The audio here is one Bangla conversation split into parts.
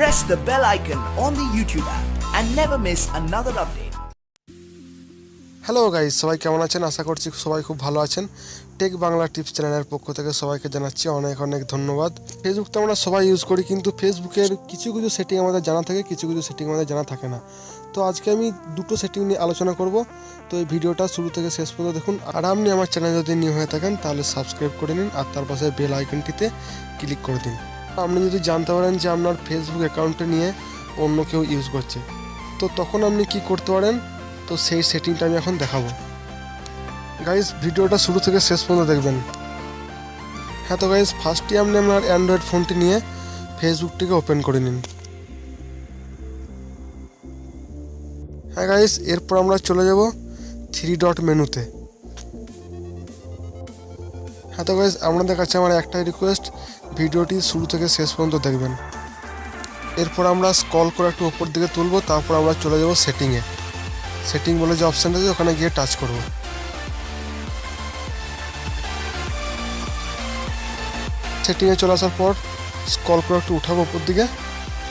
press the bell icon on the YouTube app and never miss another update. Hello guys, সবাই কেমন আছেন? আশা করছি সবাই খুব ভালো আছেন। টেক বাংলা টিপস চ্যানেলের পক্ষ থেকে সবাইকে জানাচ্ছি অনেক অনেক ধন্যবাদ। ফেসবুক তো আমরা সবাই ইউজ করি, কিন্তু ফেসবুকের কিছু কিছু সেটিং আমাদের জানা থাকে, কিছু কিছু সেটিং আমাদের জানা থাকে না। তো আজকে আমি দুটো সেটিং নিয়ে আলোচনা করব। তো এই ভিডিওটা শুরু থেকে শেষ পর্যন্ত দেখুন। আর আপনি আমার চ্যানেল যদি নিউ হয়ে থাকেন তাহলে সাবস্ক্রাইব করে নিন আর তার পাশে বেল আইকনটিতে ক্লিক করে দিন। আপনি যদি জানতে পারেন যে আপনার ফেসবুক অ্যাকাউন্টে নিয়ে অন্য কেউ ইউজ করছে, তো তখন আপনি কি করতে পারেন, তো সেই সেটিংটা আমি এখন দেখাবো। গাইস, ভিডিওটা শুরু থেকে শেষ পর্যন্ত দেখবেন। হ্যাঁ, তো গাইস, ফার্স্টে আপনি আপনার অ্যান্ড্রয়েড ফোনটি নিয়ে ফেসবুকটিকে ওপেন করে নিন। হ্যাঁ গাইস, এরপর আমরা চলে যাব 3 ডট মেনুতে। হ্যাঁ, তো গাইস, আপনাদের কাছে আমার একটাই রিকোয়েস্ট, ভিডিওটি শুরু থেকে শেষ পর্যন্ত দেখবেন। এরপর আমরা স্ক্রল করে একটু উপর দিকে তুলব, তারপর আমরা চলে যাব সেটিংয়ে। সেটিং বলে যে অপশানটা আছে ওখানে গিয়ে টাচ করব। সেটিংয়ে চলে আসার পর স্ক্রল করে একটু উঠাবো উপর দিকে,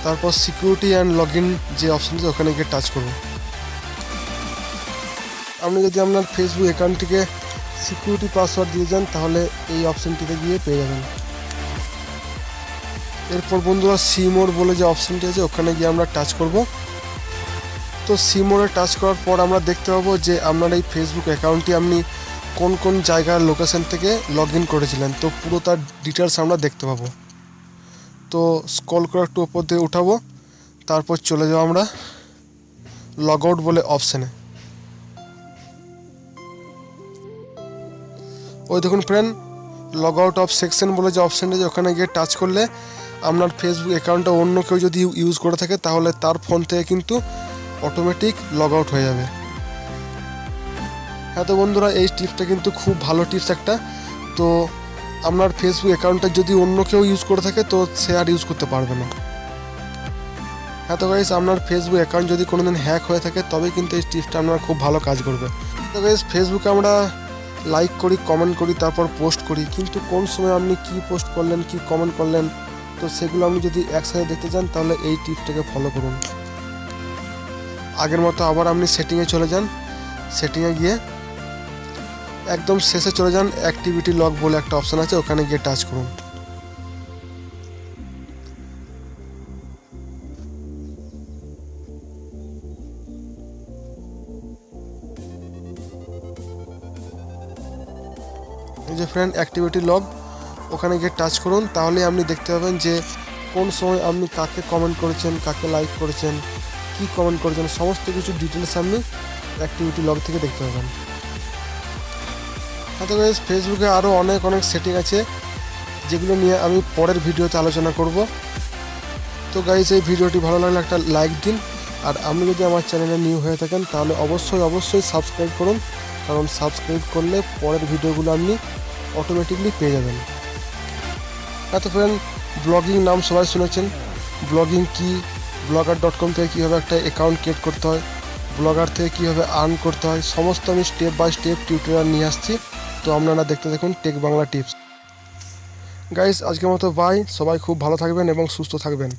তারপর সিকিউরিটি অ্যান্ড লগ ইন যে অপশান আছে ওখানে গিয়ে টাচ করব। আপনি যদি আপনার ফেসবুক অ্যাকাউন্টটিকে সিকিউরিটি পাসওয়ার্ড দিয়ে যান তাহলে এই অপশানটিতে গিয়ে পেয়ে যাবেন। এরপর বন্ধুরা সিমোর বলে যে অপশানটি আছে ওখানে গিয়ে আমরা টাচ করব। তো সিমোরে টাচ করার পর আমরা দেখতে পাবো যে আপনার এই ফেসবুক অ্যাকাউন্টটি আপনি কোন কোন জায়গার লোকেশন থেকে লগ ইন করেছিলেন, তো পুরো তার ডিটেলস আমরা দেখতে পাবো। তো স্ক্রল করে একটু উপর দিয়ে উঠাবো, তারপর চলে যাবো আমরা লগ আউট বলে অপশানে। ওই দেখুন friend, log out of section বলে যে অপশানটা আছে ওখানে গিয়ে টাচ করলে আপনার ফেসবুক অ্যাকাউন্টটা অন্য কেউ যদি ইউজ করে থাকে তাহলে তার ফোন থেকে কিন্তু অটোমেটিক লগ আউট হয়ে যাবে। হ্যাঁ, তো বন্ধুরা, এই টিপসটা কিন্তু খুব ভালো টিপস একটা। তো আপনার ফেসবুক অ্যাকাউন্টটা যদি অন্য কেউ ইউজ করে থাকে তো সে আর ইউজ করতে পারবে না। হ্যাঁ, তো গাইস, আপনার ফেসবুক অ্যাকাউন্ট যদি কোনোদিন হ্যাক হয়ে থাকে তবে কিন্তু এই টিপসটা আপনার খুব ভালো কাজ করবে। তো গাইস, ফেসবুকে আমরা লাইক করি, কমেন্ট করি, তারপর পোস্ট করি, কিন্তু কোন সময় আপনি কি পোস্ট করলেন, কি কমেন্ট করলেন, তো সেগুলো আপনি যদি একসাথে দেখতে চান তাহলে এই টিপসটাকে ফলো করুন। আগের মতো আবার আপনি সেটিংয়ে চলে যান। সেটিংয়ে গিয়ে একদম শেষে চলে যান, অ্যাক্টিভিটি লগ বলে একটা অপশান আছে ওখানে গিয়ে টাচ করুন। এই যে ফ্রেন্ড, অ্যাক্টিভিটি লগ ওখানে গিয়ে টাচ করুন, তাহলে আপনি দেখতে পাবেন যে কোন সময় আপনি কাকে কমেন্ট করেছেন, কাকে লাইক করেছেন, কি কমেন্ট করেছেন, সমস্ত কিছু ডিটেলস আপনি অ্যাক্টিভিটি লগ থেকে দেখতে পাবেন। হয়তো গাইস, ফেসবুকে আরও অনেক অনেক সেটিং আছে যেগুলো নিয়ে আমি পরের ভিডিওতে আলোচনা করব। তো গাইস, এই ভিডিওটি ভালো লাগলে একটা লাইক দিন, আর আপনি যদি আমার চ্যানেলে নিউ হয়ে থাকেন তাহলে অবশ্যই সাবস্ক্রাইব করুন, কারণ সাবস্ক্রাইব করলে পরের ভিডিওগুলো আপনি অটোমেটিকলি পেয়ে যাবেন। এত ফ্রেন্ড, ব্লগিং নাম সবাই শুনেছেন। ব্লগিং কি, blogger.com থেকে কীভাবে একটা অ্যাকাউন্ট ক্রিয়েট করতে হয়, ব্লগার থেকে কীভাবে আর্ন করতে হয়, সমস্ত আমি স্টেপ বাই স্টেপ টিউটোরিয়াল নিয়ে আসছি। তো আপনারা দেখতে দেখুন টেক বাংলা টিপস। গাইস, আজকের মতো বাই। সবাই খুব ভালো থাকবেন এবং সুস্থ থাকবেন।